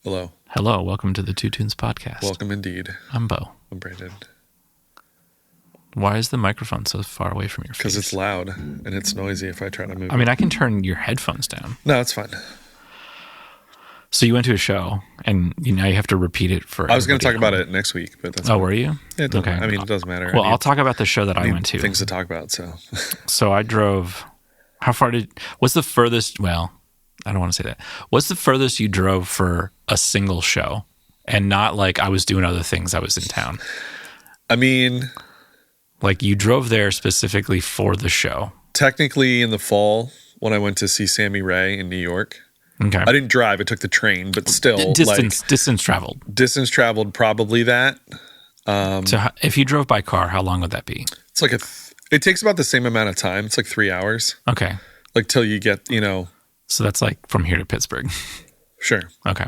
Hello. Hello, welcome to the Two Tunes podcast. Welcome indeed. I'm Bo. I'm Brandon. Why is the microphone so far away from your face? Because it's loud and it's noisy if I try to move I mean, I can turn your headphones down. No, it's fine. So you went to a show, and now you have to repeat it for I was going to talk everybody about at it next week, but that's home. Oh, fine. were you? Yeah, it doesn't Okay. matter. I mean, it doesn't matter. Well, I'll talk about the show that I went to. Things to talk about, so. So I drove. How far what's the furthest? Well, I don't want to say that. What's the furthest you drove for a single show, and not like I was doing other things? I was in town. I mean, like you drove there specifically for the show. Technically, in the fall when I went to see Sammy Ray in New York. Okay. I didn't drive. I took the train, but still, distance traveled. Distance traveled, probably that. So if you drove by car, how long would that be? It's like it takes about the same amount of time. It's like 3 hours. Okay. Like till you get, So that's like from here to Pittsburgh. Sure. Okay.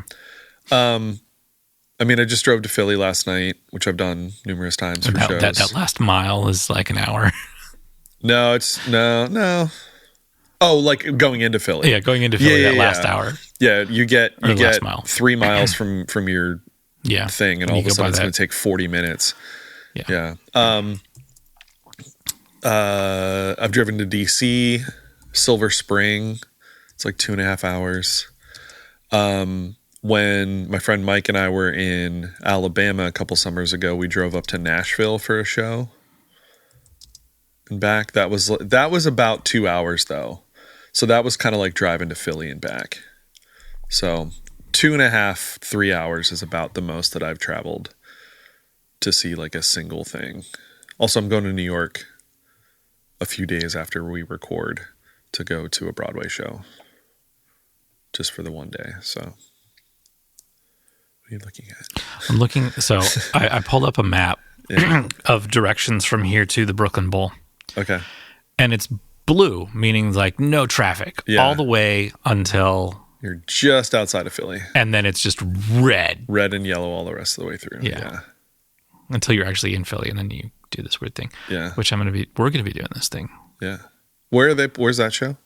I mean, I just drove to Philly last night, which I've done numerous times for shows. That last mile is like an hour. No. Oh, like going into Philly. Yeah, going into Philly last hour. Yeah, you get 3 miles from your Yeah. thing, and all of a sudden it's going to take 40 minutes. Yeah. I've driven to DC, Silver Spring. It's like 2.5 hours. When my friend Mike and I were in Alabama a couple summers ago, we drove up to Nashville for a show and back. That was about 2 hours though. So that was kind of like driving to Philly and back. So 2.5, 3 hours is about the most that I've traveled to see like a single thing. Also, I'm going to New York a few days after we record to go to a Broadway show just for the one day. So what are you looking at? I'm looking. So I pulled up a map of directions from here to the Brooklyn Bowl. Okay. And it's blue, meaning like no traffic all the way until you're just outside of Philly. And then it's just red. Red and yellow all the rest of the way through. Yeah. Until you're actually in Philly, and then you do this weird thing. Yeah. Which we're going to be doing this thing. Yeah. Where's that show?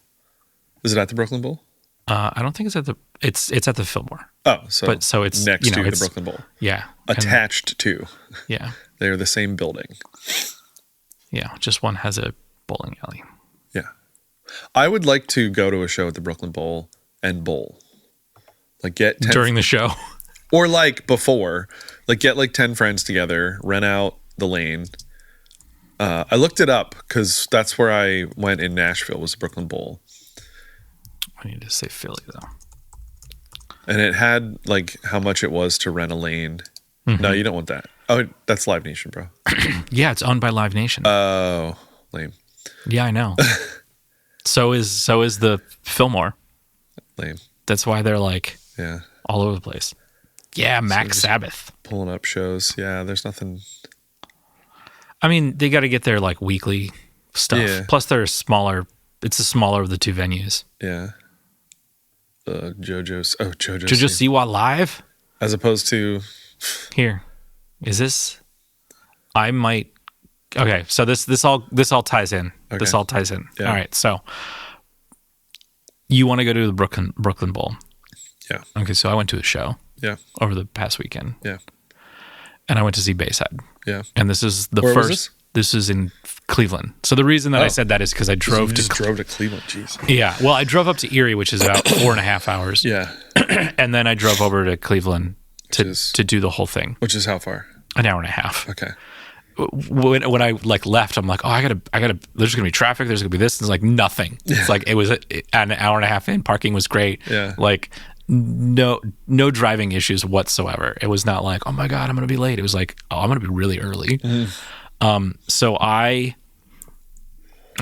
Is it at the Brooklyn Bowl? I don't think it's at it's at the Fillmore. Oh, so it's next to the Brooklyn Bowl. Yeah. Attached to. Yeah. They're the same building. Yeah. Just one has a bowling alley. Yeah. I would like to go to a show at the Brooklyn Bowl and bowl. Like get 10 during the show. Or like before. Like get like 10 friends together, rent out the lane. I looked it up because that's where I went in Nashville, was the Brooklyn Bowl. I need to say Philly though. And it had like how much it was to rent a lane. Mm-hmm. No, you don't want that. Oh, that's Live Nation, bro. Yeah, it's owned by Live Nation. Oh, lame. Yeah, I know. So is the Fillmore. Lame. That's why they're like all over the place. Yeah, Max Sabbath. Pulling up shows. Yeah, there's nothing. I mean, they got to get their like weekly stuff. Yeah. Plus, they're smaller. It's the smaller of the two venues. Yeah. JoJo's Siwa Live? As opposed to... Here. Is this... I might... Okay, so this all ties in. Okay. This all ties in. Yeah. All right, so... You want to go to the Brooklyn Bowl. Yeah. Okay, so I went to a show. Yeah. Over the past weekend. Yeah. And I went to see Bayside. Yeah. And this is the Where first... Was this? This is in Cleveland. So the reason that I said that is because I drove to Cleveland. Jeez. Yeah. Well, I drove up to Erie, which is about 4.5 hours. Yeah. And then I drove over to Cleveland to do the whole thing. Which is how far? An hour and a half. Okay. When I like left, I'm like, oh, I gotta. There's gonna be traffic. There's gonna be this. And it's like nothing. It's like it was an hour and a half in. Parking was great. Yeah. Like no driving issues whatsoever. It was not like, oh my God, I'm gonna be late. It was like, oh, I'm gonna be really early. Mm-hmm. So I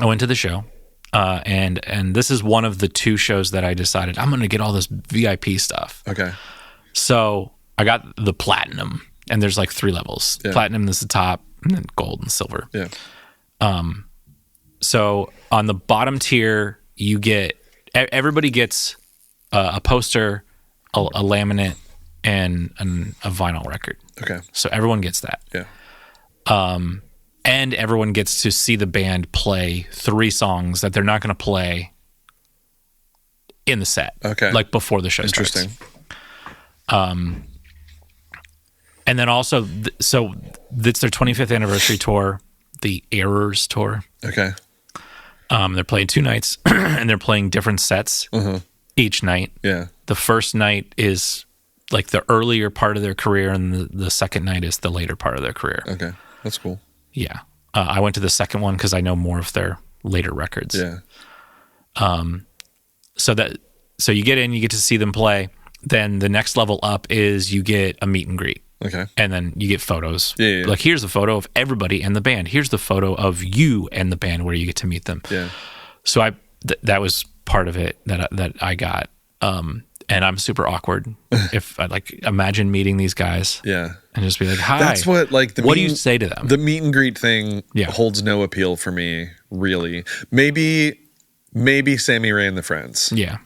went to the show, and this is one of the two shows that I decided I'm going to get all this VIP stuff. Okay. So I got the platinum, and there's like 3 levels. Yeah. Platinum is the top, and then gold and silver. Yeah. So on the bottom tier, everybody gets a poster, a laminate, and a vinyl record. Okay. So everyone gets that. Yeah. And everyone gets to see the band play 3 songs that they're not going to play in the set. Okay. Like before the show starts. Interesting. And then also, so it's their 25th anniversary tour, the Errors tour. Okay. They're playing 2 nights, and they're playing different sets each night. Yeah. The first night is like the earlier part of their career, and the second night is the later part of their career. Okay. That's cool. Yeah. I went to the second one because I know more of their later records. Yeah. So you get in, you get to see them play. Then the next level up is you get a meet and greet. Okay. And then you get photos. Yeah. Like, here's a photo of everybody and the band. Here's the photo of you and the band where you get to meet them. Yeah. So that was part of it that I got. And I'm super awkward. If I imagine meeting these guys. Yeah. And just be like, hi. That's what what do you say to them? The meet and greet thing holds no appeal for me, really. Maybe Sammy Ray and the Friends. Yeah.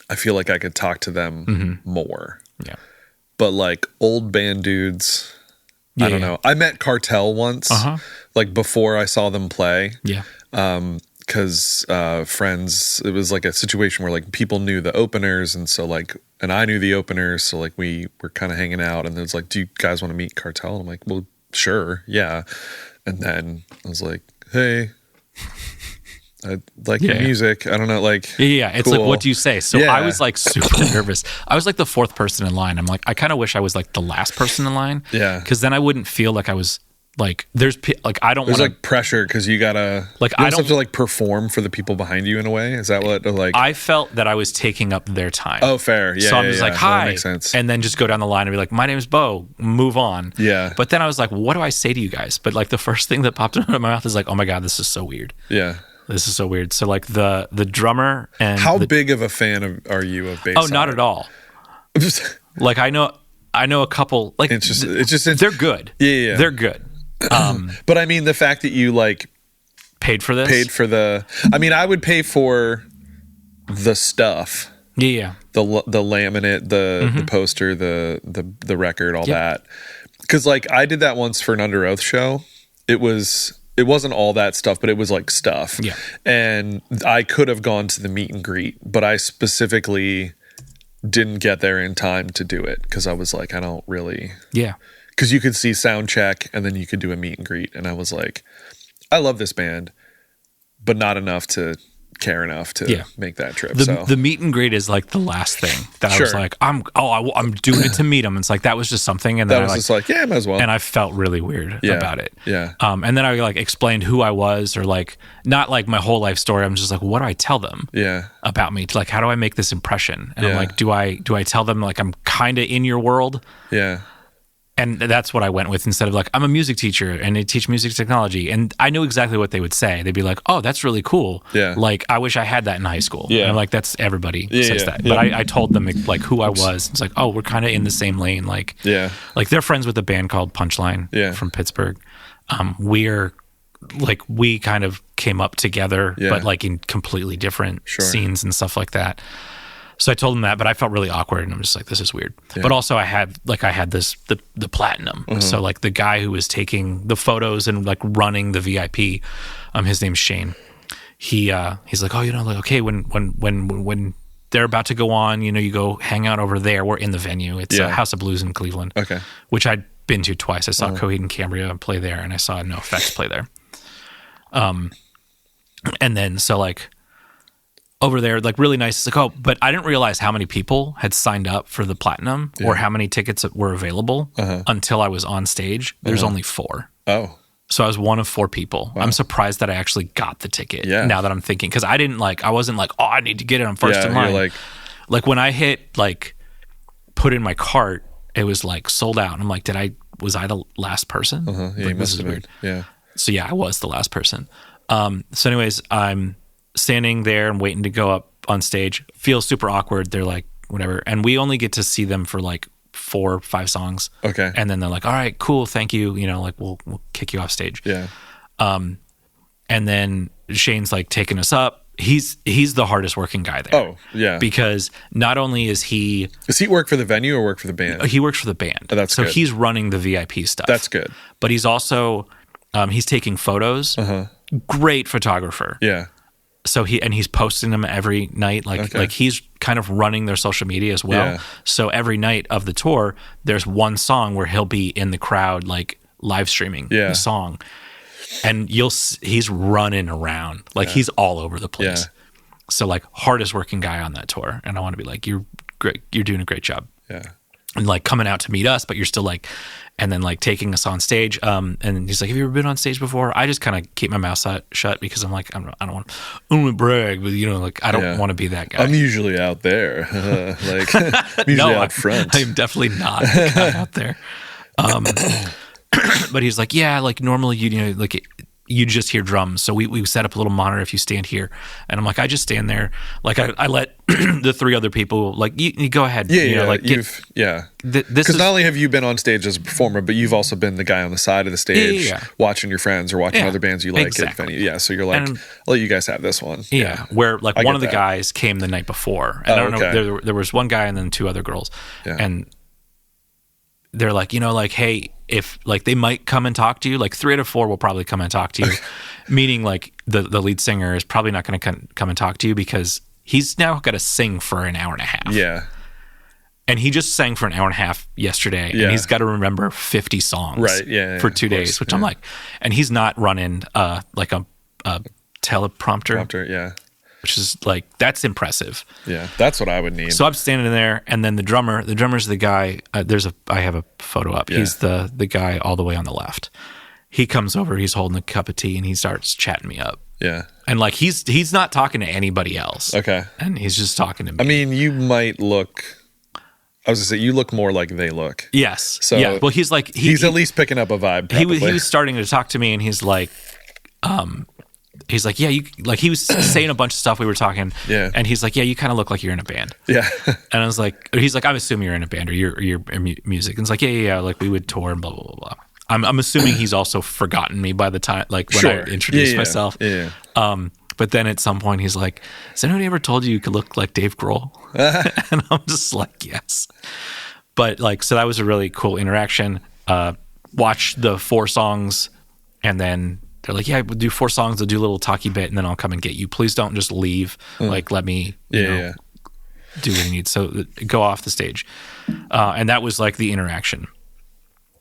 I feel like I could talk to them more. Yeah. But like old band dudes, I don't know. I met Cartel once, like before I saw them play. Yeah. Because Friends, it was like a situation where like people knew the openers, and so like, and I knew the openers, so like we were kind of hanging out, and it was like, do you guys want to meet Cartel? And I'm like, well, sure, yeah. And then I was like, hey, I like your music. I don't know, like, it's cool. like, what do you say? So I was like super nervous. I was like the 4th person in line. I'm like, I kind of wish I was like the last person in line. Yeah. Because then I wouldn't feel like I was like, I don't want There's like pressure because you gotta, like, you have to like perform for the people behind you in a way. Is that what, like, I felt that I was taking up their time. Oh, fair. Yeah. So I'm just like, hi. That makes sense. And then just go down the line and be like, my name is Bo, move on. Yeah. But then I was like, what do I say to you guys? But like the first thing that popped out of my mouth is like, oh my God, this is so weird. Yeah. This is so weird. So like the drummer and how big of a fan are you of bass? Oh, not at all. Like I know a couple. Like it's just they're good. Yeah. They're good. But I mean the fact that you like paid for this. I mean I would pay for the stuff. Yeah. The laminate, the poster, the record, all that. Because like I did that once for an Under Oath show. It wasn't all that stuff, but it was like stuff. Yeah. And I could have gone to the meet and greet, but I specifically didn't get there in time to do it because I was like, I don't really. Yeah. Because you could see sound check and then you could do a meet and greet. And I was like, I love this band, but not enough to care enough to make that trip. The meet and greet is like the last thing that I was like, I'm doing it to meet them. It's like, that was just something. And then I was just like, yeah, might as well. And I felt really weird about it. Yeah. And then I like explained who I was, or like, not like my whole life story. I'm just like, what do I tell them about me? Like, how do I make this impression? And I'm like, do I tell them like I'm kind of in your world? Yeah. And that's what I went with, instead of like, I'm a music teacher and I teach music technology. And I knew exactly what they would say. They'd be like, oh, that's really cool. Yeah. Like, I wish I had that in high school. Yeah. And I'm like, that's everybody says that. But I told them like who I was. It's like, oh, we're kind of in the same lane. Like, like they're friends with a band called Punchline from Pittsburgh. We kind of came up together, but like in completely different scenes and stuff like that. So I told him that, but I felt really awkward, and I'm just like, this is weird. Yeah. But also I had this the platinum. So like the guy who was taking the photos and like running the VIP, his name's Shane. He's like, oh, like, okay, when they're about to go on, you go hang out over there. We're in the venue. It's a House of Blues in Cleveland. Okay. Which I'd been to twice. I saw Coheed and Cambria play there, and I saw No Effects play there. And then so like over there, like really nice. It's like, oh, but I didn't realize how many people had signed up for the platinum or how many tickets were available until I was on stage. There's only 4. Oh. So I was one of 4 people. Wow. I'm surprised that I actually got the ticket now that I'm thinking, because I wasn't like, oh, I need to get it. I'm first in line. You're like when I hit like put in my cart, it was like sold out. And I'm like, was I the last person? Yeah, like, this is weird. Yeah. So yeah, I was the last person. So anyways, I'm standing there and waiting to go up on stage. Feels super awkward. They're like, whatever. And we only get to see them for like 4 or 5 songs. Okay. And then they're like, all right, cool, thank you. Like we'll kick you off stage. Yeah. And then Shane's like taking us up. He's the hardest working guy there. Oh, yeah. Because not only is he... Does he work for the venue or work for the band? He works for the band. Oh, that's good. So he's running the VIP stuff. That's good. But he's also... he's taking photos. Great photographer. Yeah. So he's posting them every night. Like he's kind of running their social media as well. Yeah. So every night of the tour, there's one song where he'll be in the crowd, like live streaming the song. And he's running around. Like he's all over the place. Yeah. So like hardest working guy on that tour. And I want to be like, you're great. You're doing a great job. Yeah. And like coming out to meet us, but you're still like, and then like taking us on stage. And he's like, have you ever been on stage before? I just kind of keep my mouth shut because I'm like, I don't want to brag, but like, I don't want to be that guy. I'm usually out there. Like I'm usually out front. I'm definitely not the guy out there. But he's like, yeah, like normally like you just hear drums. So we set up a little monitor if you stand here. And I'm like, I just stand there. Like I let the 3 other people, like you go ahead. Because not only have you been on stage as a performer, but you've also been the guy on the side of the stage watching your friends or watching other bands you like. Exactly. So you're like, I'll let you guys have this one. Yeah. Where like one of the guys came the night before. And I don't know, there was one guy and then 2 other girls. Yeah. And they're like, like, hey, if like they might come and talk to you, like 3 out of 4 will probably come and talk to you, meaning like the lead singer is probably not going to come and talk to you because he's now got to sing for an hour and a half. Yeah. And he just sang for an hour and a half yesterday, and he's got to remember 50 songs for 2 days, which I'm like, and he's not running like a teleprompter. Which is like, that's impressive. Yeah, that's what I would need. So I'm standing there, and then the drummer's the guy. I have a photo up. Yeah. He's the guy all the way on the left. He comes over, he's holding a cup of tea, and he starts chatting me up. Yeah. And like he's not talking to anybody else. Okay. And he's just talking to me. I mean, you might look. I was gonna say you look more like they look. Yes. So yeah. Well, he's like he's at least picking up a vibe. Probably. He was starting to talk to me, and he's like, yeah, you like he was saying a bunch of stuff we were talking. Yeah. And he's like, yeah, you kind of look like you're in a band. Yeah. And I was like, he's like, I'm assuming you're in a band or you're music. And it's like, yeah, like we would tour and blah blah blah blah. I'm assuming he's also forgotten me by the time like when I introduced myself. Yeah. But then at some point he's like, has anybody ever told you could look like Dave Grohl? And I'm just like, yes. But like, so that was a really cool interaction. Watch the 4 songs, and then they're like, yeah, we'll do 4 songs. They'll do a little talky bit, and then I'll come and get you. Please don't just leave. Like, let me do what I need. So go off the stage. And that was like the interaction.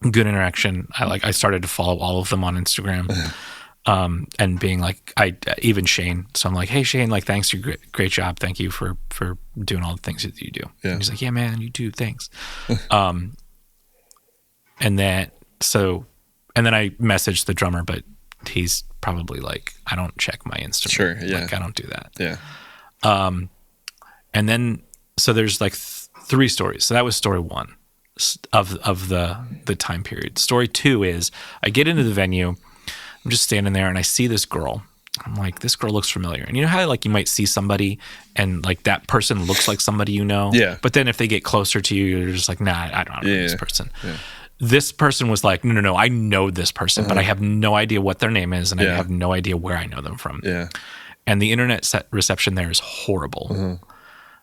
Good interaction. I started to follow all of them on Instagram. And being like, even Shane. So I'm like, hey Shane, like, thanks, you great job. Thank you for doing all the things that you do. Yeah. And he's like, yeah, man, you do. Thanks. And then I messaged the drummer, but he's probably like, I don't check my Instagram. Sure. Yeah. Like, I don't do that. Yeah. And then, so there's like 3 stories. So that was story 1 of the time period. Story 2 is I get into the venue. I'm just standing there and I see this girl. I'm like, this girl looks familiar. And you know how like you might see somebody and like that person looks like somebody you know? Yeah. But then if they get closer to you, you're just like, nah, I don't know this person. Yeah. This person was like, no, I know this person, but I have no idea what their name is and I have no idea where I know them from. Yeah. And the internet reception there is horrible.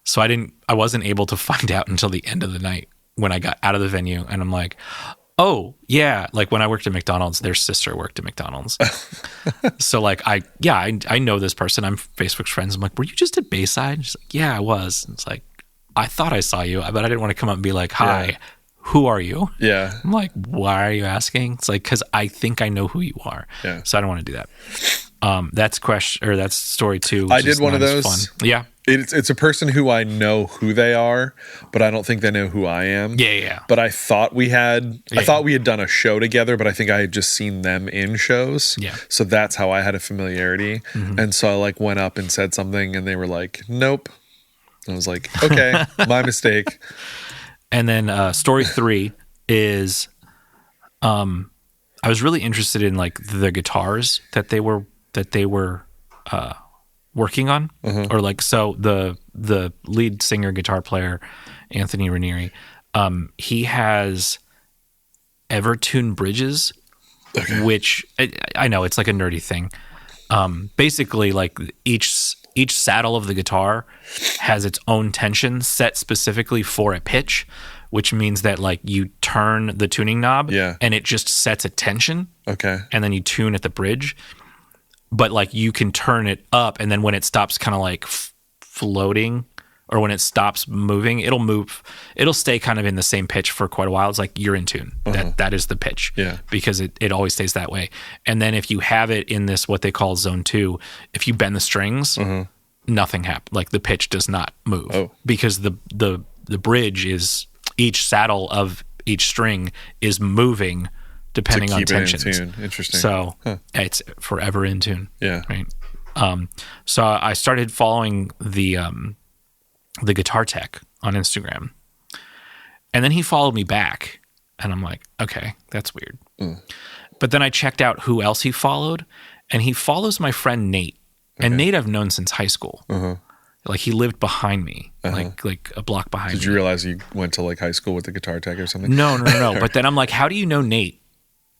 So I wasn't able to find out until the end of the night when I got out of the venue, and I'm like, oh yeah, like when I worked at McDonald's, their sister worked at McDonald's. So like I know this person. I'm Facebook friends. I'm like, were you just at Bayside? She's like, yeah, I was. And it's like, I thought I saw you, but I didn't want to come up and be like, hi, who are you? Yeah. I'm like, why are you asking? It's like, because I think I know who you are. Yeah. So I don't want to do that. That's story 2. I did one of those. Fun. Yeah. It's a person who I know who they are, but I don't think they know who I am. Yeah. But I thought we had done a show together, but I think I had just seen them in shows. Yeah. So that's how I had a familiarity. And so I like went up and said something, and they were like, "Nope." I was like, "Okay, my mistake." And then story 3 is, I was really interested in like the guitars that they were working on, or like, so the lead singer guitar player Anthony Ranieri, he has Evertune bridges, which I know it's like a nerdy thing. Basically, like each saddle of the guitar has its own tension set specifically for a pitch, which means that like you turn the tuning knob and it just sets a tension. Okay. And then you tune at the bridge. but like you can turn it up, and then when it stops kind of like floating, or when it stops moving, it'll stay kind of in the same pitch for quite a while. It's like you're in tune. That is the pitch. Yeah. Because it always stays that way. And then if you have it in this, what they call zone 2, if you bend the strings, nothing happens. Like the pitch does not move because the bridge is, each saddle of each string is moving depending on tensions. It in tune. Interesting. So it's forever in tune. Yeah. Right. So I started following the guitar tech on Instagram, and then he followed me back, and I'm like, okay, that's weird. But then I checked out who else he followed, and he follows my friend Nate, and Nate I've known since high school. Like he lived behind me, like a block behind me. Did you realize you went to like high school with the guitar tech or something? No. But then I'm like, how do you know Nate?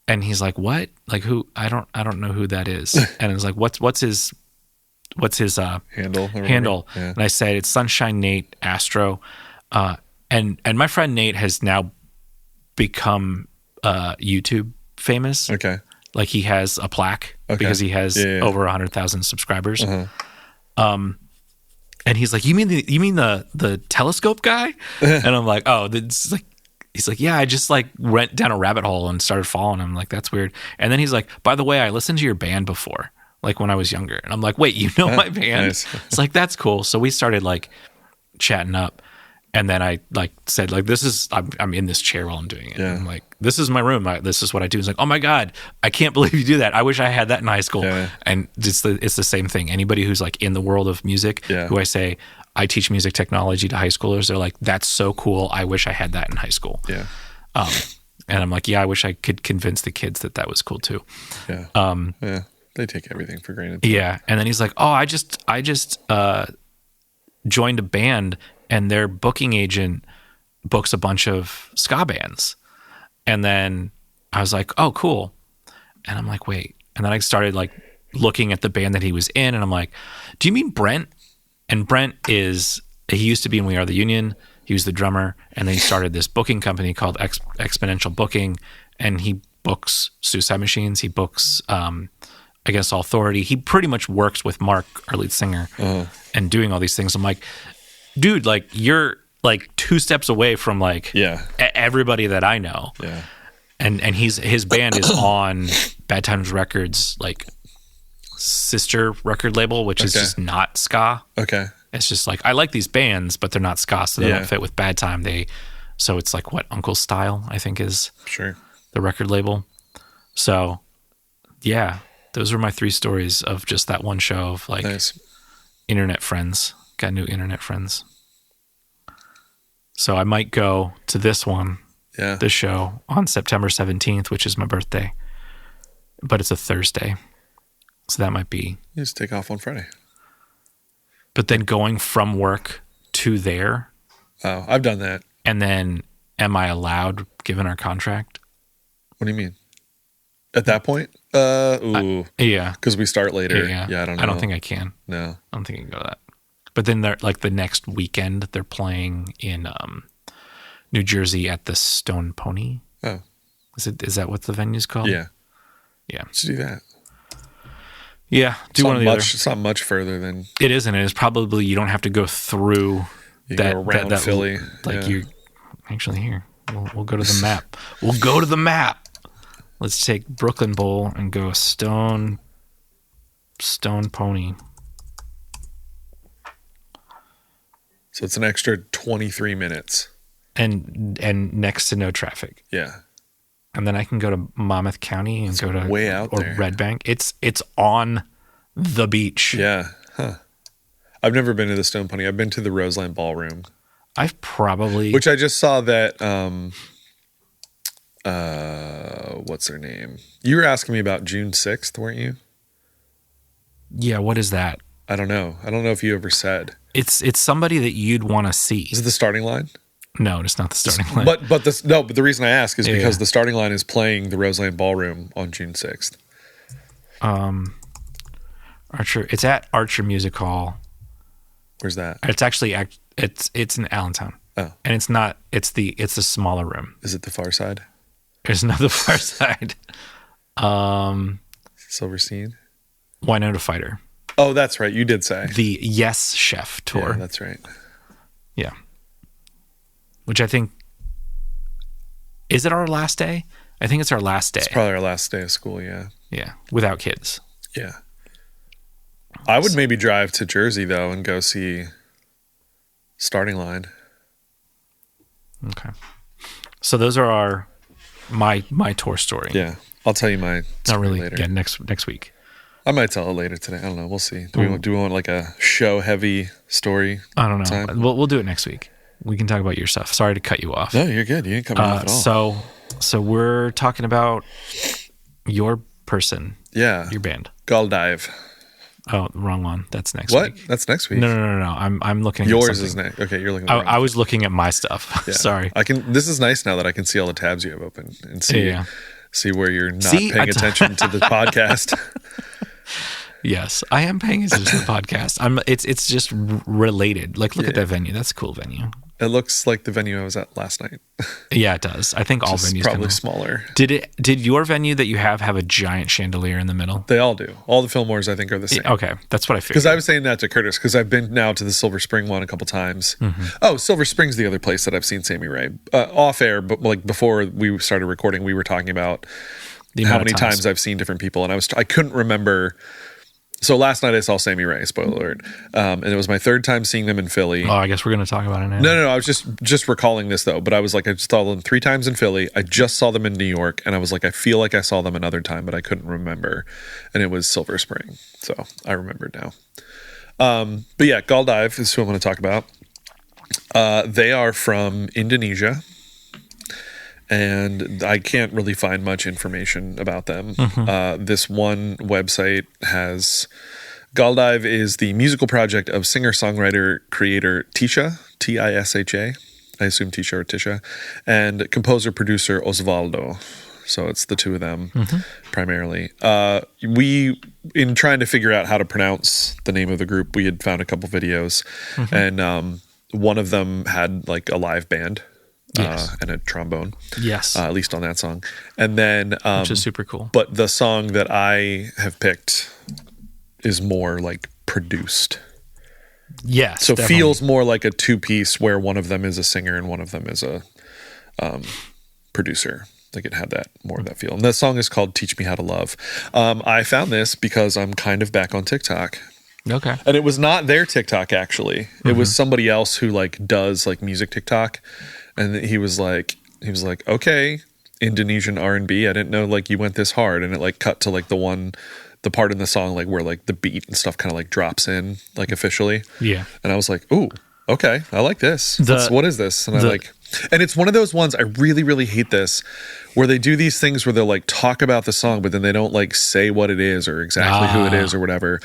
And he's like, what? Like who? I don't know who that is. And it's like, what's his handle? Yeah. And I said, it's Sunshine Nate Astro. And my friend Nate has now become YouTube famous. Okay. Like he has a plaque because he has over 100,000 subscribers. And he's like, you mean the telescope guy? And I'm like, oh, it's like, he's like, yeah, I just like went down a rabbit hole and started following him. Like, that's weird. And then he's like, by the way, I listened to your band before, like when I was younger. And I'm like, wait, you know my band? Nice. It's like, that's cool. So we started like chatting up. And then I like said, like, I'm in this chair while I'm doing it. Yeah. I'm like, this is my room. This is what I do. He's like, oh my God, I can't believe you do that. I wish I had that in high school. Yeah. And it's the same thing. Anybody who's like in the world of music, who I say, I teach music technology to high schoolers, they're like, that's so cool. I wish I had that in high school. Yeah. And I'm like, yeah, I wish I could convince the kids that was cool too. Yeah. Yeah. They take everything for granted. Yeah. And then he's like, oh, I just joined a band, and their booking agent books a bunch of ska bands. And then I was like, oh, cool. And I'm like, wait. And then I started like looking at the band that he was in, and I'm like, do you mean Brent? And Brent he used to be in We Are the Union. He was the drummer. And then he started this booking company called Exponential Booking. And he books Suicide Machines. He books Against All Authority. He pretty much works with Mark, our lead singer, and doing all these things. I'm like, dude, like you're like 2 steps away from like everybody that I know. Yeah. And his band is on Bad Times Records, like sister record label, which is just not ska. Okay. It's just like, I like these bands, but they're not ska, so they don't fit with Bad Time. So it's like what Uncle Style, I think, is the record label. So yeah, those were my 3 stories of just that one show of like internet friends. Got new internet friends. So I might go to this one, this show on September 17th, which is my birthday, but it's a Thursday. So that might be. You just take off on Friday. But then going from work to there. Oh, I've done that. And then am I allowed, given our contract? What do you mean? At that point? Yeah. Because we start later. Yeah, I don't know. I don't think I can. No. I don't think I can go to that. But then they're like the next weekend, they're playing in New Jersey at the Stone Pony. Oh. Is that what the venue's called? Yeah. Yeah. Let's do that. Yeah, do one of the other. It's not much further than it is, and it is probably you don't have to go through that around Philly. Like you actually here. We'll go to the map. We'll go to the map. Let's take Brooklyn Bowl and go Stone Pony. So it's an extra 23 minutes, and next to no traffic. Yeah. And then I can go to Monmouth County and go to way out there. Red Bank. It's on the beach. Yeah. Huh. I've never been to the Stone Pony. I've been to the Roseland Ballroom. I've probably... Which I just saw that... what's her name? You were asking me about June 6th, weren't you? Yeah, what is that? I don't know. I don't know if you ever said. It's somebody that you'd want to see. Is it the starting line? No, it's not the starting line. But the reason I ask is because the starting line is playing the Roseland Ballroom on June 6th. Archer. It's at Archer Music Hall. Where's that? It's actually it's in Allentown. Oh, and it's not. It's the smaller room. Is it the far side? It's not the far side. Silverstein. Winona Fighter. Oh, that's right. You did say. The Yes Chef tour. Yeah, that's right. Yeah. Which I think, is it our last day? I think it's our last day. It's probably our last day of school, yeah. Yeah, without kids. Yeah. I would maybe drive to Jersey, though, and go see Starting Line. Okay. So those are my tour story. Yeah. I'll tell you my Not really later. Yeah, next week. I might tell it later today. I don't know. We'll see. Do we want like a show-heavy story? I don't know. Time? We'll do it next week. We can talk about your stuff. Sorry to cut you off. No, you're good. You didn't cut me off at all. So we're talking about your person. Yeah. Your band. Galdive. Oh, wrong one. That's next What? week. That's next week. No. I'm looking at Yours something. is next. Okay, you're looking at I was looking at my stuff. Yeah. Sorry. This is nice now that I can see all the tabs you have open and see where you're not paying attention to the podcast. Yes, I am paying attention to the podcast. It's just related. Like, look at that venue. That's a cool venue. It looks like the venue I was at last night. Yeah, it does. I think all venues probably smaller. Did your venue that you have a giant chandelier in the middle? They all do. All the Fillmores, I think, are the same. Okay, that's what I figured. Because I was saying that to Curtis, because I've been now to the Silver Spring one a couple times. Mm-hmm. Oh, Silver Spring's the other place that I've seen Sammy Ray. Off air, but like before we started recording, we were talking about how many times I've seen different people, and I couldn't remember. So last night I saw Sammy Ray, spoiler alert, and it was my third time seeing them in Philly. Oh, I guess we're going to talk about it now. No, I was just recalling this though, but I was like, I just saw them 3 times in Philly. I just saw them in New York, and I was like, I feel like I saw them another time, but I couldn't remember, and it was Silver Spring, so I remembered now. But yeah, Galdive is who I'm going to talk about. They are from Indonesia. And I can't really find much information about them. Mm-hmm. This one website has... Galdive is the musical project of singer-songwriter creator Tisha, Tisha. I assume Tisha or Tisha. And composer-producer Osvaldo. So it's the two of them, primarily. We, in trying to figure out how to pronounce the name of the group, we had found a couple videos. Mm-hmm. And one of them had like a live band. Yes. And a trombone. Yes. At least on that song. And then... which is super cool. But the song that I have picked is more like produced. Yes, so definitely. Feels more like a 2-piece where one of them is a singer and one of them is a producer. Like it had that more of that feel. And the song is called Teach Me How to Love. I found this because I'm kind of back on TikTok. Okay. And it was not their TikTok, actually. It was somebody else who like does like music TikTok. And he was like, okay, Indonesian R&B. I didn't know like you went this hard. And it like cut to like the part in the song like where like the beat and stuff kind of like drops in like officially. Yeah. And I was like, ooh, okay, I like this. What is this? And and it's one of those ones, I really, really hate this, where they do these things where they'll like talk about the song, but then they don't like say what it is or exactly who it is or whatever.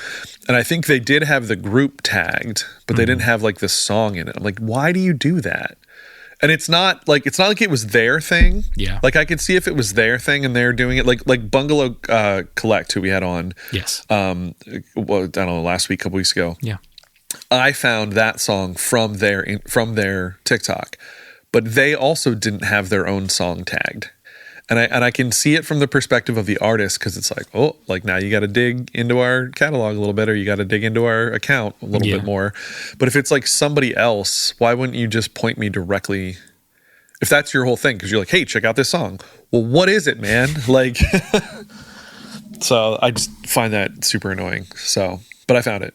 And I think they did have the group tagged, but they didn't have like the song in it. I'm like, why do you do that? And it's not like it was their thing. Yeah. Like I could see if it was their thing and they're doing it like Bungalow Collect, who we had on. Yes. Well, I don't know, last week, a couple weeks ago. Yeah. I found that song from their TikTok, but they also didn't have their own song tagged. And I can see it from the perspective of the artist, because it's like, oh, like now you got to dig into our catalog a little bit, or you got to dig into our account a little bit more. But if it's like somebody else, why wouldn't you just point me directly? If that's your whole thing, because you're like, hey, check out this song. Well, what is it, man? Like, so I just find that super annoying. So, but I found it,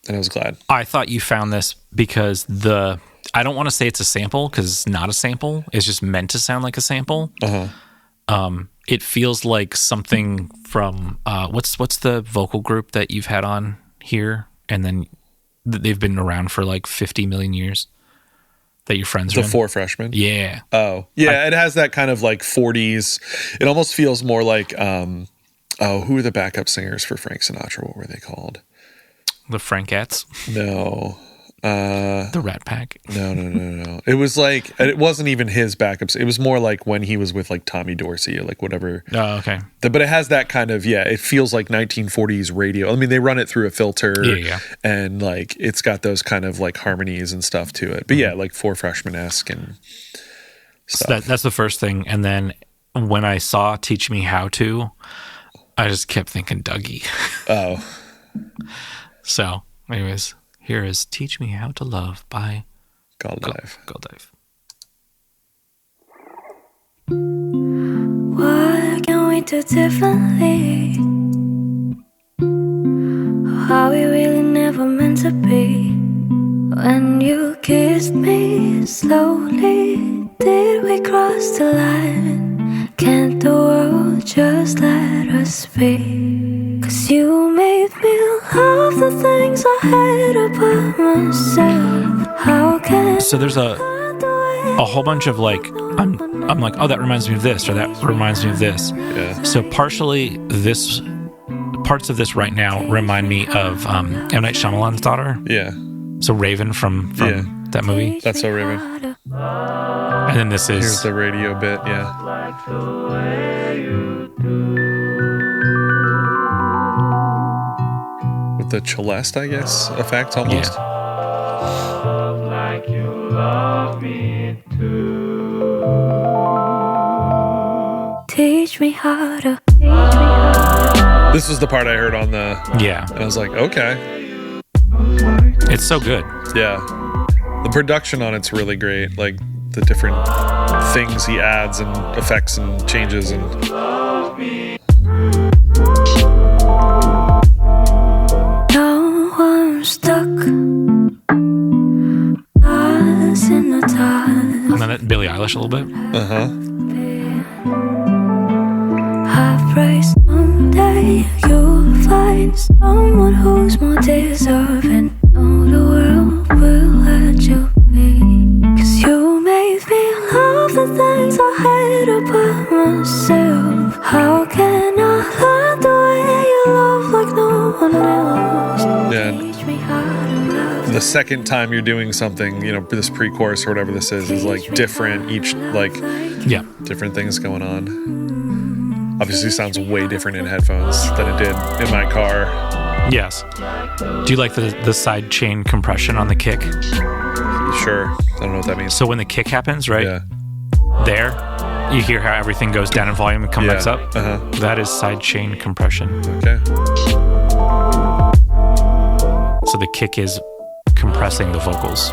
and I was glad. I thought you found this because I don't want to say it's a sample, because it's not a sample. It's just meant to sound like a sample. It feels like something from what's the vocal group that you've had on here, and then they've been around for like 50 million years, that your friends are the in? 4 Freshmen. Yeah. Oh yeah, it has that kind of like 40s. It almost feels more like who are the backup singers for Frank Sinatra? What were they called? The Frankettes. No. The Rat Pack. No. It was like, it wasn't even his backups. It was more like when he was with like Tommy Dorsey or like whatever. Oh, okay. But it has that kind of, it feels like 1940s radio. I mean, they run it through a filter. Yeah. And like, it's got those kind of like harmonies and stuff to it. But like 4 Freshmen-esque and stuff. So that's the first thing. And then when I saw Teach Me How To, I just kept thinking Dougie. Oh, So, anyways, here is "Teach Me How to Love" by Galdive. Galdive. What can we do differently? How we really never meant to be. When you kissed me slowly, did we cross the line? Can't the world just let us be? 'Cause you made me love the things I hate about myself. How can So there's a whole bunch of like, I'm like, oh, that reminds me of this, or that reminds me of this. Yeah. So partially parts of this right now remind me of M. Night Shyamalan's daughter. Yeah. So Raven from Yeah. that movie. That's so Raven. And then this is Here's the radio bit. Yeah. With the celeste, I guess, effect almost. teach me how to This was the part I heard on the. yeah. And I was like, okay. It's so good. Yeah. The production on it's really great. Like the different things he adds and effects and changes and. Now I'm stuck. Lost in the time. And then that Billie Eilish a little bit. I pray someday you'll find someone who's more deserving. No, the world will let you be. 'Cause you made me love the things I hate about myself. How can I learn the way you love like no one else? Yeah. Teach me how to love. The second time you're doing something, you know, this pre-chorus or whatever this is like different. Each like Yeah. different things going on. Obviously sounds way different in headphones than it did in my car. Yes. Do you like the side chain compression on the kick? Sure. I don't know what that means. So when the kick happens, right Yeah. there, you hear how everything goes down in volume and comes Yeah. back up. Uh-huh. That is side chain compression. Okay. So the kick is compressing the vocals,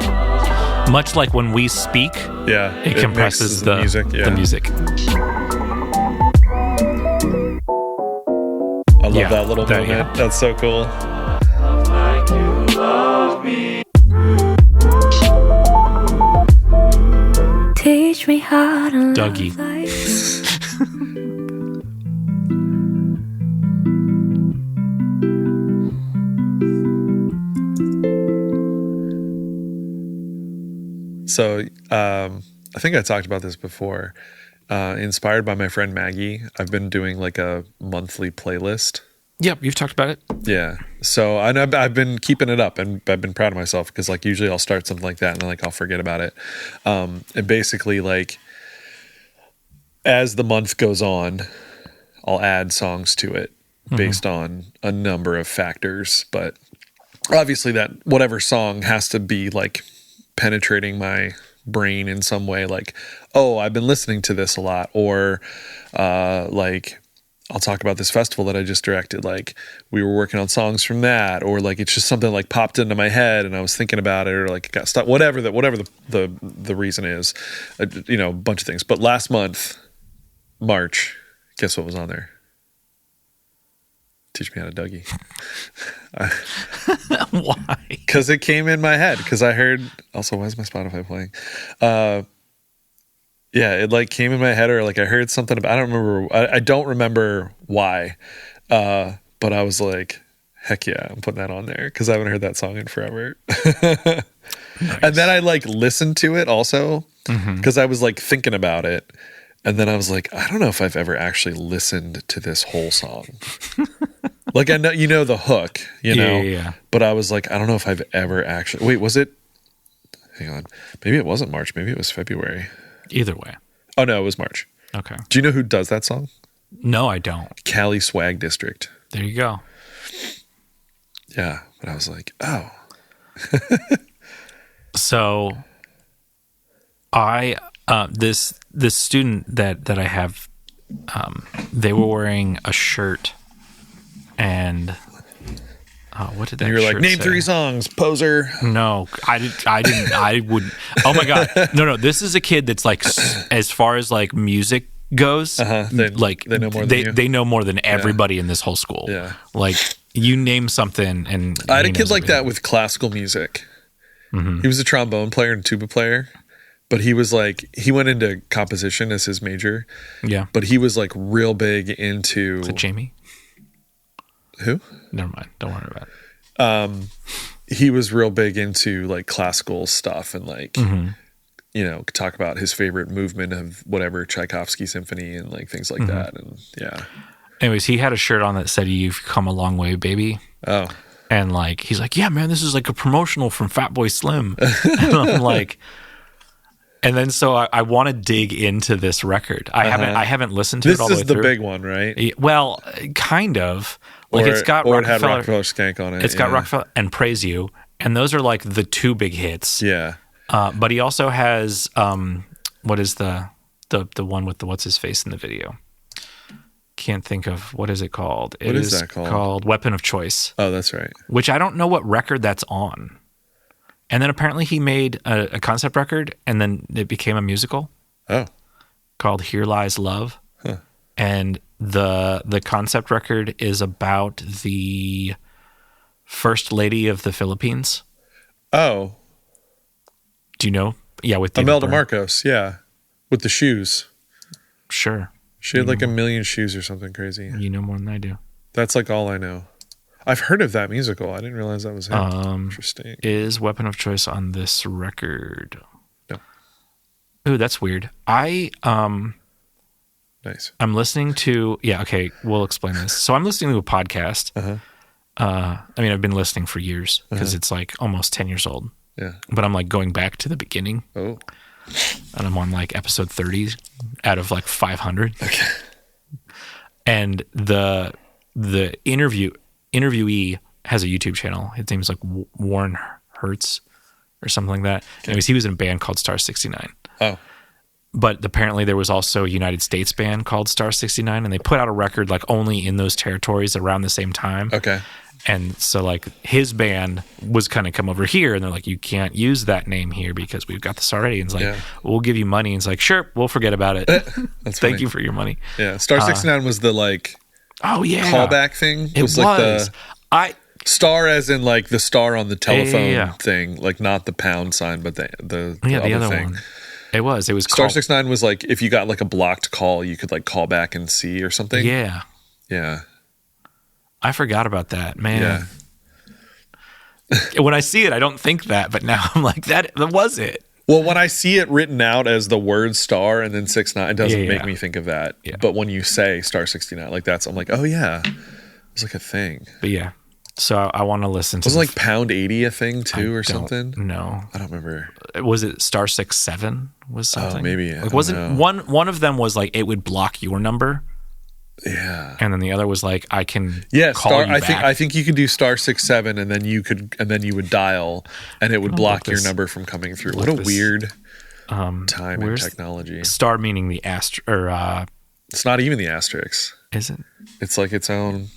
much like when we speak, Yeah. it compresses mixes the music. Yeah. The music. I love Yeah, that little that- moment. yeah. That's so cool. Teach me how to love Dougie. like So I think I talked about this before. Inspired by my friend Maggie, I've been doing like a monthly playlist. Yep, you've talked about it. Yeah. So I've been keeping it up, and I've been proud of myself because like usually I'll start something like that and then like I'll forget about it. And basically like as the month goes on, I'll add songs to it based on a number of factors. But obviously that whatever song has to be like penetrating my brain in some way, like, oh, I've been listening to this a lot, or like I'll talk about this festival that I just directed, like we were working on songs from that, or like it's just something like popped into my head and I was thinking about it, or like it got stuck, whatever the reason is, you know, a bunch of things. But last month, March, guess what was on there? Teach Me How to Dougie. Why? Because it came in my head. Because I heard. Also, why is my Spotify playing? Yeah, it like came in my head, or like I heard something about. I don't remember. I don't remember why. But I was like, heck yeah, I'm putting that on there because I haven't heard that song in forever. Nice. And then I like listened to it also because I was like thinking about it. And then I was like, I don't know if I've ever actually listened to this whole song. Like I know, you know, the hook, you know, Yeah. but I was like, I don't know if I've ever actually, wait, was it, hang on, maybe it wasn't March. Maybe it was February. Either way. Oh no, it was March. Okay. Do you know who does that song? No, I don't. Cali Swag District. There you go. Yeah. But I was like, oh, So I this student that I have, they were wearing a shirt and what did that? And you're like, shirt name say? 3 songs, poser. No, I didn't. I wouldn't. Oh my god, no. This is a kid that's like, as far as like music goes, like they know more than you. They know more than everybody in this whole school. Yeah. Like you name something, and I had he a kid knows like everything. that with classical music. He was a trombone player and tuba player, but he was like, he went into composition as his major. Yeah, But he was like real big into is it Jamie? who? Never mind. Don't worry about it. He was real big into like classical stuff and like, you know, could talk about his favorite movement of whatever Tchaikovsky symphony and like things like that. And yeah. Anyways, he had a shirt on that said, "You've come a long way, baby." Oh, And like, he's like, "Yeah, man, this is like a promotional from Fatboy Slim." And I'm like, and then so I want to dig into this record. I haven't listened to this it all the way is the through. big one, right? Well, kind of. Like Or, it's got or it had Rockefeller. Rockefeller Skank on it. It's got Rockefeller and Praise You, and those are like the 2 big hits. Yeah. But he also has what is the one with the what's his face in the video? Can't think of what is it called. What is that called? Called Weapon of Choice. Oh, that's right. Which I don't know what record that's on. And then apparently he made a concept record, and then it became a musical Oh, called Here Lies Love. Huh. And the concept record is about the first lady of the Philippines. oh, Do you know? Yeah, with David Imelda Byrne. Marcos. Yeah, with the shoes. Sure. She had like a million shoes or something crazy. You know more than I do. That's like all I know. I've heard of that musical. I didn't realize that was him. Interesting. Is Weapon of Choice on this record? No. Ooh, that's weird. Nice. I'm listening to, okay, we'll explain this. So I'm listening to a podcast. I mean, I've been listening for years because it's like almost 10 years old. Yeah. But I'm like going back to the beginning. Oh. And I'm on like episode 30 out of like 500. Okay. And the interviewee has a YouTube channel. His name's like Warren Hertz or something like that. Anyways, he was in a band called Star 69. Oh. But apparently there was also a United States band called Star 69, and they put out a record like only in those territories around the same time. Okay. And so like his band was kind of come over here, and they're like, you can't use that name here because we've got this already. And it's like, we'll give you money. And it's like, sure, we'll forget about it. That's Thank funny. you for your money. Yeah. Star 69 was the like callback thing. It was. Like the star as in like the star on the telephone thing, like not the pound sign, but the other thing. One. It was Star 69 was like if you got like a blocked call, you could like call back and see or something. Yeah. Yeah. I forgot about that, man. Yeah. When I see it, I don't think that, but now I'm like, that was it. Well, when I see it written out as the word star and then 69, it doesn't make me think of that. Yeah. But when you say Star 69, like I'm like, oh yeah, it was like a thing. But yeah. So I want to listen to. Was like Pound 80 a thing too, or something? No, I don't remember. Was it Star 67? Was something? Oh, maybe. Like, wasn't one of them was like it would block your number? Yeah. And then the other was like I can call you I back. think you could do Star 67 and then you would dial and it would block your number from coming through. What a weird time in technology. Star meaning the it's not even the asterisk. Is it? It's like its own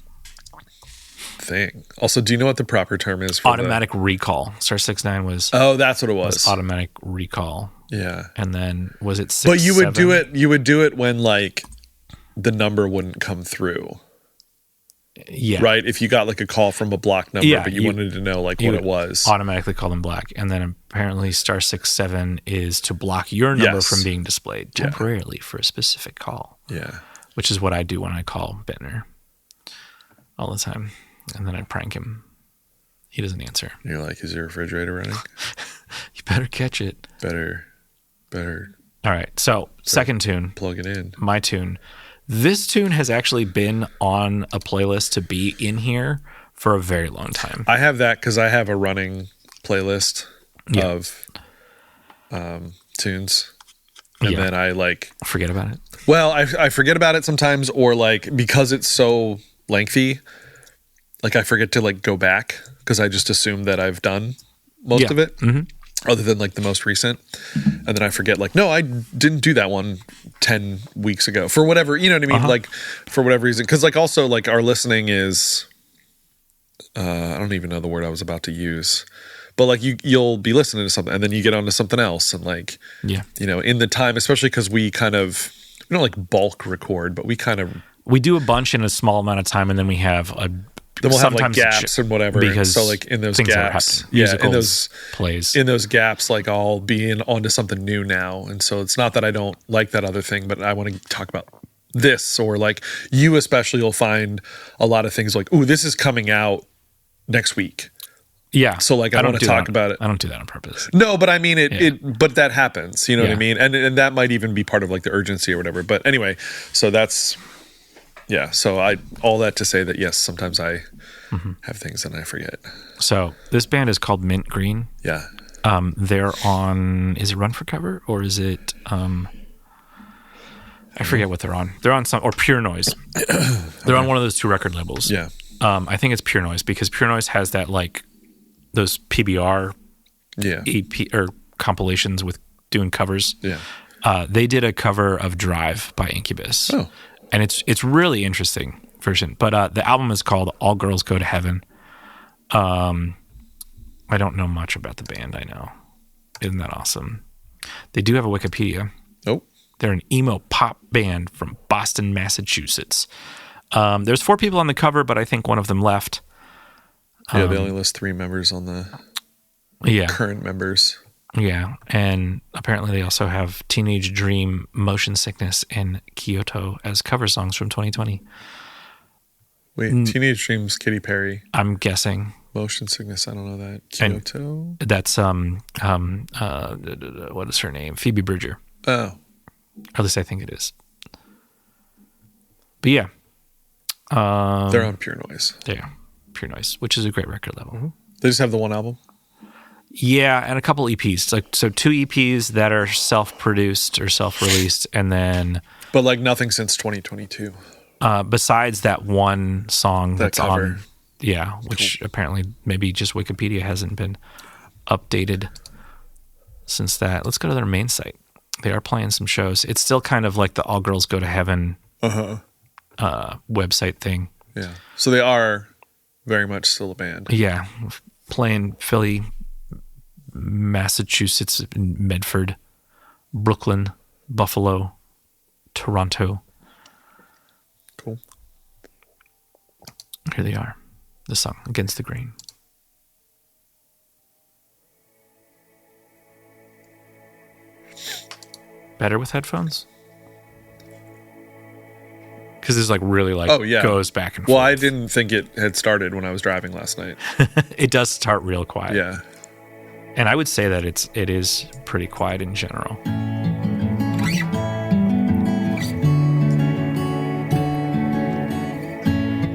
thing. Also, do you know what the proper term is for automatic recall? Star 69 was. Oh, that's what it was. Automatic recall. Yeah. And then was it 6? But you would do it. You would do it when like the number wouldn't come through. Yeah. Right. If you got like a call from a blocked number, but you wanted to know like what it was. Automatically call them black. And then apparently Star 67 is to block your number from being displayed temporarily for a specific call. Yeah. Which is what I do when I call Bittner all the time. And then I prank him. He doesn't answer. You're like, is your refrigerator running? You better catch it. Better. All right. So second tune. Plug it in. My tune. This tune has actually been on a playlist to be in here for a very long time. I have that because I have a running playlist of tunes. And then I like... Forget about it. Well, I forget about it sometimes, or like because it's so lengthy, like I forget to like go back because I just assume that I've done most of it, other than like the most recent. And then I forget like, no, I didn't do that one 10 weeks ago for whatever, you know what I mean? Like for whatever reason. Cause like also like our listening is I don't even know the word I was about to use, but like you'll be listening to something and then you get onto something else, and like, Yeah. you know, in the time, especially because we don't like bulk record, but we do a bunch in a small amount of time, and then we have then we'll have like gaps and whatever. Because so like in those things are gaps, happening. Musicals, in those plays. in those gaps, like I'll be onto something new now, and so it's not that I don't like that other thing, but I want to talk about this, or like you especially will find a lot of things like, ooh, this is coming out next week. Yeah. So like I want to talk about it. I don't do that on purpose. No, but I mean but that happens, you know what I Yeah. mean? And that might even be part of like the urgency or whatever. But anyway, so that's so all that to say that yes, sometimes I have things and I forget. So this band is called Mint Green. Yeah. They're on, is it Run for Cover, or is it I forget what they're on. They're on some, or Pure Noise. They're on one of those two record labels. Yeah. I think it's Pure Noise, because Pure Noise has that, like, those PBR EP or compilations with doing covers. Yeah. They did a cover of Drive by Incubus. Oh. And it's really interesting version. But the album is called All Girls Go to Heaven. I don't know much about the band, I know. Isn't that awesome? They do have a Wikipedia. Oh. They're an emo pop band from Boston, Massachusetts. There's 4 people on the cover, but I think one of them left. Yeah, they only list 3 members on the current members. Yeah, and apparently they also have Teenage Dream, Motion Sickness, and Kyoto as cover songs from 2020. Wait, Teenage Dream's Katy Perry. I'm guessing. Motion Sickness, I don't know that. Kyoto? And that's, what is her name? Phoebe Bridger. Oh. Or at least I think it is. But yeah. They're on Pure Noise. Yeah, Pure Noise, which is a great record label. Mm-hmm. They just have the one album? Yeah, and a couple EPs. So 2 EPs that are self-produced or self-released, and then... But like nothing since 2022. Besides that one song that's cover. on... Yeah, which apparently maybe just Wikipedia hasn't been updated since that. Let's go to their main site. They are playing some shows. It's still kind of like the All Girls Go to Heaven website thing. Yeah. So they are very much still a band. Yeah. Playing Philly, Massachusetts, Medford, Brooklyn, Buffalo, Toronto. Cool. Here they are. The song, Against the Grain. Better with headphones? Because it's like really like goes back and forth. Well, I didn't think it had started when I was driving last night. It does start real quiet. Yeah. And I would say that it is pretty quiet in general.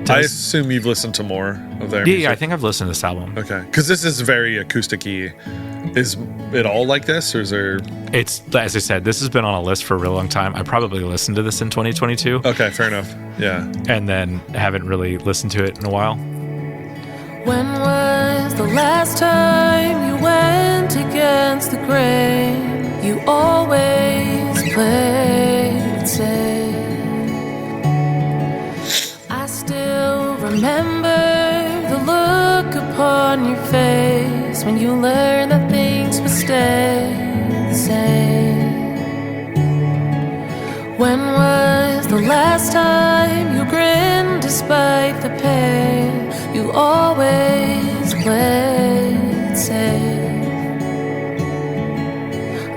I assume you've listened to more of their music. Yeah, I think I've listened to this album. Okay. Because this is very acoustic-y. Is it all like this, or is there... It's, as I said, this has been on a list for a real long time. I probably listened to this in 2022. Okay, fair enough. Yeah. And then haven't really listened to it in a while. When was the last time you went against the grain? You always played it safe. I still remember the look upon your face when you learned that things would stay the same. When was the last time you grinned despite the pain? You always played it safe.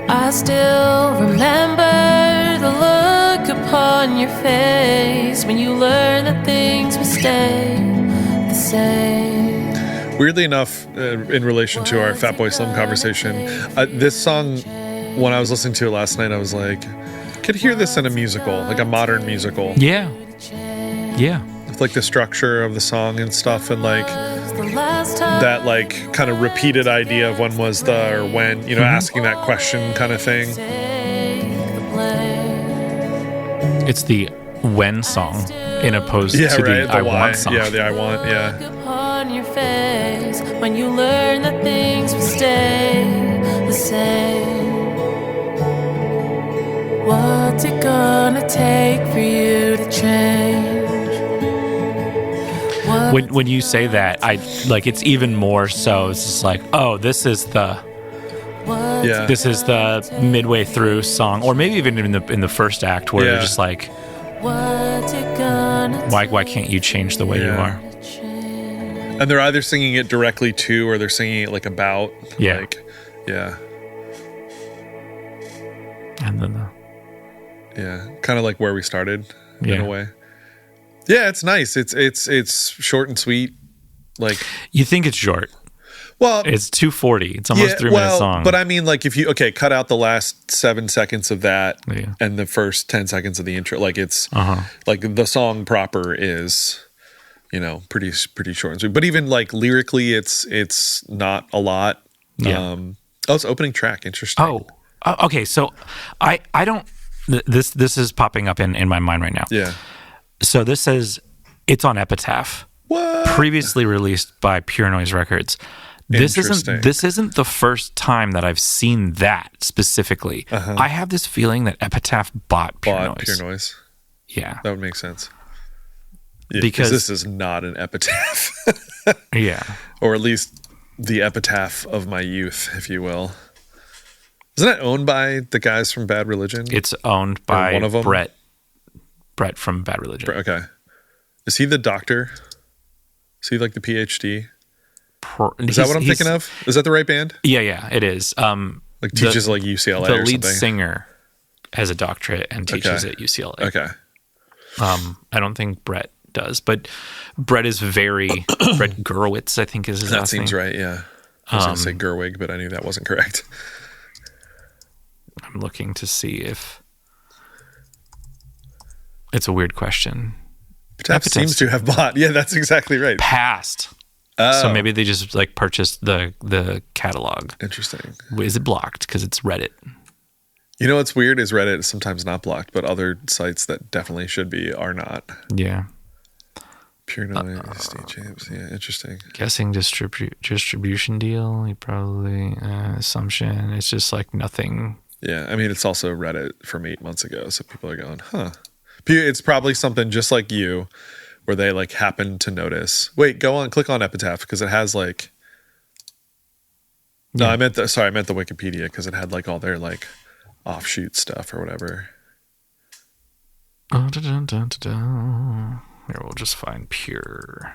I still remember the look upon your face when you learned that things would stay the same. Weirdly enough, in relation to our Fatboy Slim conversation, this song, when I was listening to it last night, I was like, I could hear this in a musical, like a modern musical. Yeah. Yeah. With like the structure of the song and stuff, and like that like kind of repeated idea of when was the, or when, you know, asking that question kind of thing. It's the when song in opposed to the I want song. Yeah, the I want, yeah. Upon your face when you learn that things will stay the same. What's it gonna take for you to change? when you say that, I like it's even more so. It's just like, oh, this is the midway through song, or maybe even in the first act where they're just like, why can't you change the way you are? And they're either singing it directly to, or they're singing it like about. Yeah. Like, yeah. And then kind of like where we started in Yeah. a way. Yeah, it's nice. It's short and sweet. Like, you think it's short. well, It's 2:40. It's almost 3 minute song. But I mean, like, if you cut out the last 7 seconds of that Yeah. and the first 10 seconds of the intro, like it's like the song proper is, pretty short and sweet. But even like lyrically, it's not a lot. Yeah. It's opening track. Interesting. Oh, okay. So I don't. This is popping up in my mind right now. Yeah. So this says it's on Epitaph, What? previously released by Pure Noise Records. This Interesting. isn't the first time that I've seen that specifically. I have this feeling that Epitaph bought Pure Noise. Yeah, That would make sense. Yeah, because this is not an epitaph, yeah, or at least the epitaph of my youth, if you will. Isn't it owned by the guys from Bad Religion? it's owned by one of 'em? Brett from Bad Religion. Okay. Is he the doctor? Is he like the PhD? Is that what I'm thinking of? Is that the right band? Yeah, it is. Like teaches like UCLA the or lead something? singer has a doctorate and teaches at UCLA. Okay. I don't think Brett does, but Brett is Brett Gurewitz, I think is his That last seems name. right, yeah. I was going to say Gerwig, but I knew that wasn't correct. I'm looking to see if it's a weird question. Epitaph seems to have bought. Yeah, that's exactly right. Passed. Oh. So maybe they just like purchased the catalog. Interesting. Is it blocked? Because it's Reddit. You know what's weird is Reddit is sometimes not blocked, but other sites that definitely should be are not. Yeah. Pure Noise, State Champs. Yeah, interesting. Guessing distribution deal. You probably assumption. It's just like nothing. Yeah, I mean, it's also Reddit from 8 months ago, so people are going, huh. It's probably something just like you, where they like happen to notice. Wait, click on Epitaph, because it has like. No, Yeah. I meant the Wikipedia, because it had like all their like offshoot stuff or whatever. Oh, Here, we'll just find Pure.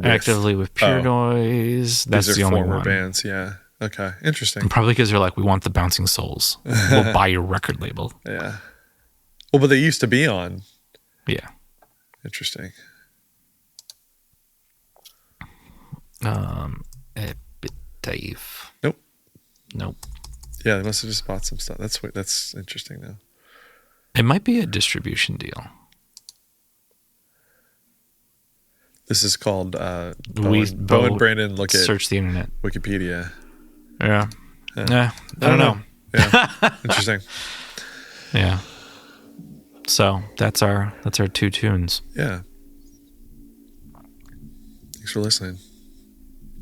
Actively with Pure Noise. That's These are the only former one. bands, yeah. Okay, interesting. Probably because they're like, we want the Bouncing Souls. We'll buy your record label. Yeah. Well, but they used to be on. Yeah. Interesting. Epitaph. Nope. Yeah, they must have just bought some stuff. That's interesting, though. It might be a distribution deal. This is called Bo Bo and Brandon look at Search the internet. Wikipedia. Yeah. I don't know. Yeah, interesting. Yeah. So that's our 2 tunes. Yeah. Thanks for listening.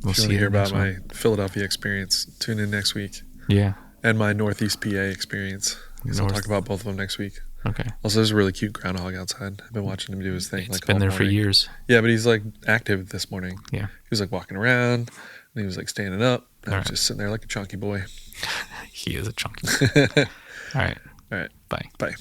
We'll If you see want to you hear about next one. my Philadelphia experience, tune in next week. Yeah. And my Northeast PA experience. Because I'll North- talk about both of them next week. Okay. Also, there's a really cute groundhog outside. I've been watching him do his thing. It's like been all there for morning. years. Yeah, but he's like active this morning. Yeah. He was like walking around, and he was like standing up. And I was right. just sitting there like a chunky boy. He is a chunky. All right. All right. Bye. Bye.